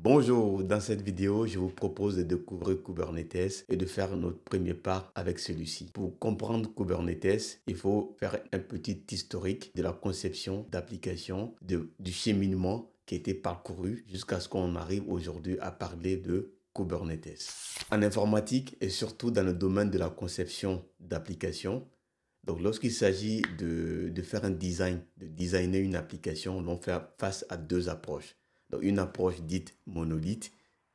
Bonjour, dans cette vidéo, je vous propose de découvrir Kubernetes et de faire notre premier pas avec celui-ci. Pour comprendre Kubernetes, il faut faire un petit historique de la conception d'application, du cheminement qui a été parcouru jusqu'à ce qu'on arrive aujourd'hui à parler de Kubernetes. En informatique et surtout dans le domaine de la conception d'applications, donc lorsqu'il s'agit de faire un design, de designer une application, on fait face à deux approches. Donc une approche dite monolithe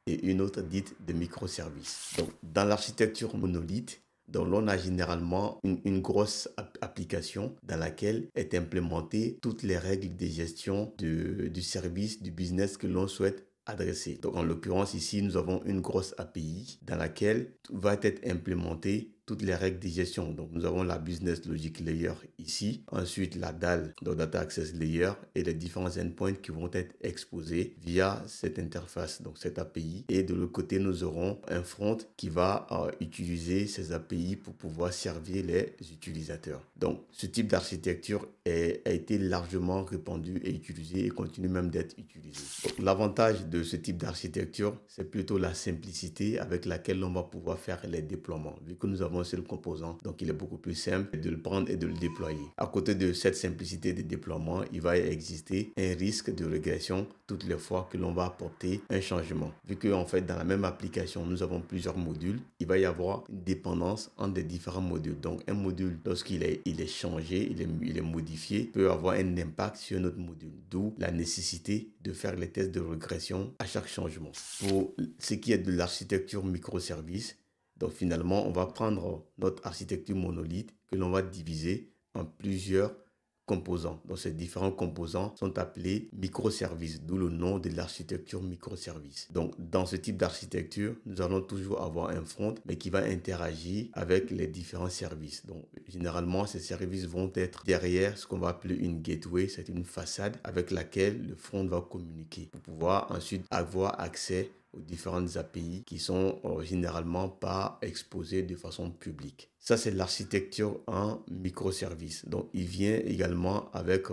et une autre dite de microservices. Donc dans l'architecture monolithe, donc l'on a généralement une grosse application dans laquelle est implémentée toutes les règles de gestion du service, du business que l'on souhaite adresser. Donc en l'occurrence ici, nous avons une grosse API dans laquelle va être implémentée toutes les règles de gestion. Donc, nous avons la Business Logic Layer ici. Ensuite, la DAL, donc Data Access Layer, et les différents endpoints qui vont être exposés via cette interface, donc cette API. Et de l'autre côté, nous aurons un front qui va utiliser ces API pour pouvoir servir les utilisateurs. Donc, ce type d'architecture a été largement répandu et utilisé et continue même d'être utilisé. L'avantage de ce type d'architecture, c'est plutôt la simplicité avec laquelle on va pouvoir faire les déploiements. Vu que nous avons un seul composant, donc il est beaucoup plus simple de le prendre et de le déployer. À côté de cette simplicité de déploiement, il va exister un risque de régression toutes les fois que l'on va apporter un changement. Vu que en fait dans la même application, nous avons plusieurs modules, il va y avoir une dépendance entre des différents modules. Donc un module, lorsqu'il est changé, il est modifié, peut avoir un impact sur notre module. D'où la nécessité de faire les tests de régression à chaque changement. Pour ce qui est de l'architecture microservice, donc finalement, on va prendre notre architecture monolithe que l'on va diviser en plusieurs composants. Donc ces différents composants sont appelés microservices, d'où le nom de l'architecture microservice. Donc dans ce type d'architecture, nous allons toujours avoir un front, mais qui va interagir avec les différents services. Donc généralement, ces services vont être derrière ce qu'on va appeler une gateway, c'est une façade avec laquelle le front va communiquer pour pouvoir ensuite avoir accès aux différentes API qui sont généralement pas exposées de façon publique. Ça, c'est l'architecture en microservices. Donc, il vient également avec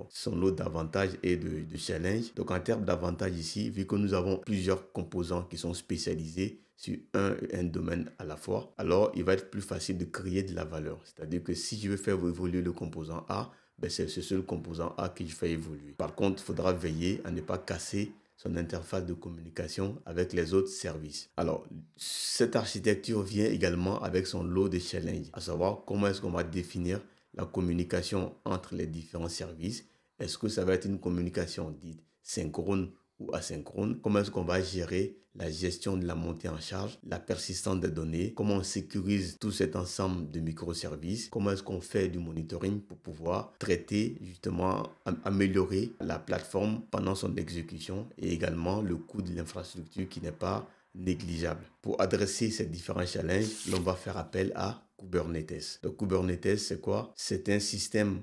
son lot d'avantages et de challenges. Donc, en termes d'avantages ici, vu que nous avons plusieurs composants qui sont spécialisés sur un domaine à la fois, alors il va être plus facile de créer de la valeur. C'est-à-dire que si je veux faire évoluer le composant A, ben c'est ce seul composant A que je fais évoluer. Par contre, il faudra veiller à ne pas casser son interface de communication avec les autres services. Alors, cette architecture vient également avec son lot de challenges, à savoir comment est-ce qu'on va définir la communication entre les différents services. Est-ce que ça va être une communication dite synchrone ou asynchrone? Comment est-ce qu'on va gérer la gestion de la montée en charge, la persistance des données, comment on sécurise tout cet ensemble de microservices, comment est-ce qu'on fait du monitoring pour pouvoir traiter, justement, améliorer la plateforme pendant son exécution et également le coût de l'infrastructure qui n'est pas négligeable. Pour adresser ces différents challenges, l'on va faire appel à Kubernetes. Donc Kubernetes, c'est quoi? C'est un système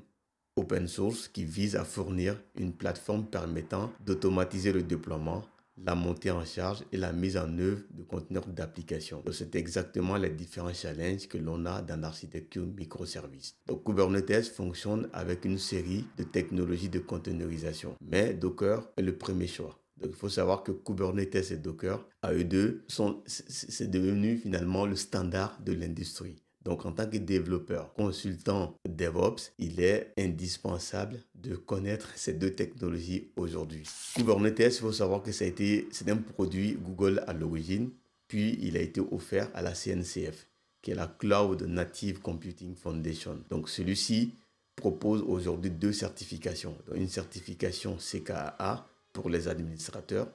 open source qui vise à fournir une plateforme permettant d'automatiser le déploiement, la montée en charge et la mise en œuvre de conteneurs d'application. C'est exactement les différents challenges que l'on a dans l'architecture microservices. Donc Kubernetes fonctionne avec une série de technologies de containerisation, mais Docker est le premier choix. Donc, il faut savoir que Kubernetes et Docker, à eux deux, c'est devenu finalement le standard de l'industrie. Donc, en tant que développeur, consultant DevOps, il est indispensable de connaître ces deux technologies aujourd'hui. Kubernetes, il faut savoir que c'est un produit Google à l'origine, puis il a été offert à la CNCF, qui est la Cloud Native Computing Foundation. Donc, celui-ci propose aujourd'hui deux certifications. Donc, une certification CKA pour les administrateurs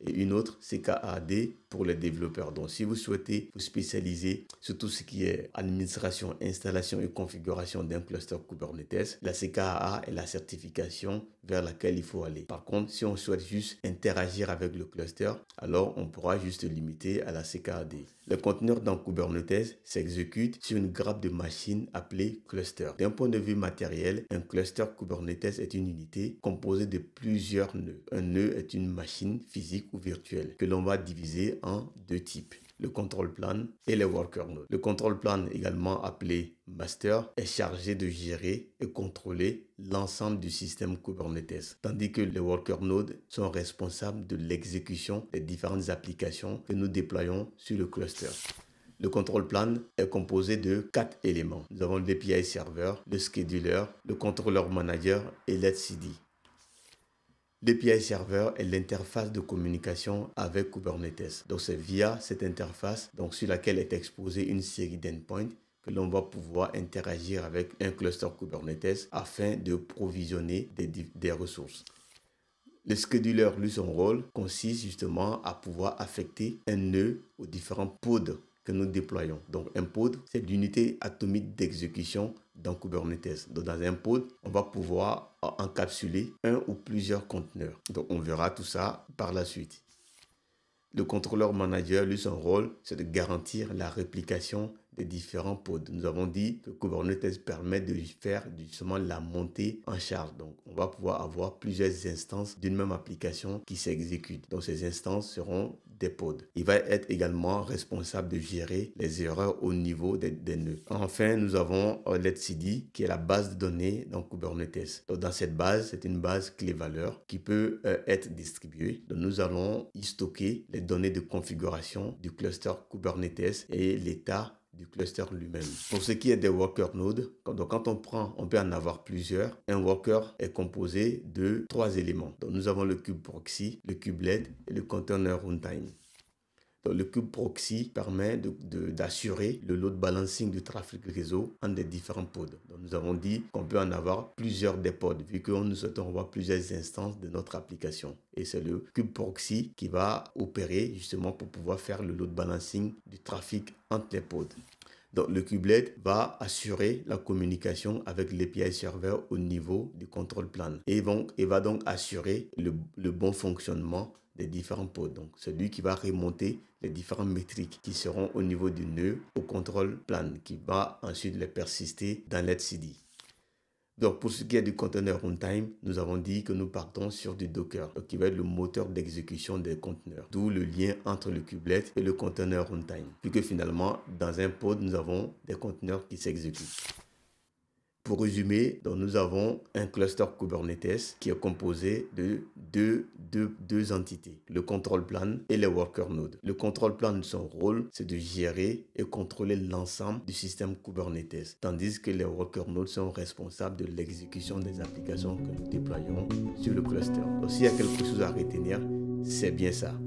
et une autre CKAD pour les développeurs. Donc, si vous souhaitez vous spécialiser sur tout ce qui est administration, installation et configuration d'un cluster Kubernetes, la CKA est la certification vers laquelle il faut aller. Par contre, si on souhaite juste interagir avec le cluster, alors on pourra juste limiter à la CKAD. Le conteneur dans Kubernetes s'exécute sur une grappe de machines appelée cluster. D'un point de vue matériel, un cluster Kubernetes est une unité composée de plusieurs nœuds. Un nœud est une machine physique ou virtuelle que l'on va diviser en deux types. le control plan et les worker nodes. Le control plan, également appelé master, est chargé de gérer et contrôler l'ensemble du système Kubernetes, tandis que les worker nodes sont responsables de l'exécution des différentes applications que nous déployons sur le cluster. Le control plan est composé de 4 éléments. Nous avons l'API server, le scheduler, le controller manager et l'etcd. L'API server est l'interface de communication avec Kubernetes. Donc c'est via cette interface sur laquelle est exposée une série d'endpoints que l'on va pouvoir interagir avec un cluster Kubernetes afin de provisionner des ressources. Le scheduler, lui, son rôle consiste justement à pouvoir affecter un nœud aux différents pods que nous déployons. Donc un pod, c'est l'unité atomique d'exécution dans Kubernetes. Donc dans un pod, on va pouvoir encapsuler un ou plusieurs conteneurs. Donc on verra tout ça par la suite. Le contrôleur manager, lui, son rôle, c'est de garantir la réplication des différents pods. Nous avons dit que Kubernetes permet de faire justement la montée en charge. Donc, on va pouvoir avoir plusieurs instances d'une même application qui s'exécutent. Donc, ces instances seront des pods. Il va être également responsable de gérer les erreurs au niveau des nœuds. Enfin, nous avons l'etcd qui est la base de données dans Kubernetes. Donc, dans cette base, c'est une base clé-valeur qui peut être distribuée. Donc, nous allons y stocker les données de configuration du cluster Kubernetes et l'état du cluster lui-même. Pour ce qui est des worker nodes, quand on peut en avoir plusieurs. Un worker est composé de 3 éléments. Donc, nous avons le kube proxy, le kubelet et le container runtime. Donc, le kube proxy permet d'assurer le load balancing du trafic réseau entre des différents pods. Donc, nous avons dit qu'on peut en avoir plusieurs des pods vu que nous souhaitons avoir plusieurs instances de notre application. Et c'est le kube proxy qui va opérer justement pour pouvoir faire le load balancing du trafic entre les pods. Donc, le kubelet va assurer la communication avec l'API server au niveau du control plan et va donc assurer le bon fonctionnement des différents pods. Donc, c'est lui qui va remonter les différentes métriques qui seront au niveau du nœud au control plan qui va ensuite les persister dans l'etcd. Donc, pour ce qui est du container runtime, nous avons dit que nous partons sur du Docker, donc qui va être le moteur d'exécution des conteneurs. D'où le lien entre le kubelet et le container runtime. Puisque finalement, dans un pod, nous avons des conteneurs qui s'exécutent. Pour résumer, donc nous avons un cluster Kubernetes qui est composé de deux entités, le control plan et les worker nodes. Le control plan, son rôle, c'est de gérer et contrôler l'ensemble du système Kubernetes, tandis que les worker nodes sont responsables de l'exécution des applications que nous déployons sur le cluster. Donc, s'il y a quelque chose à retenir, c'est bien ça.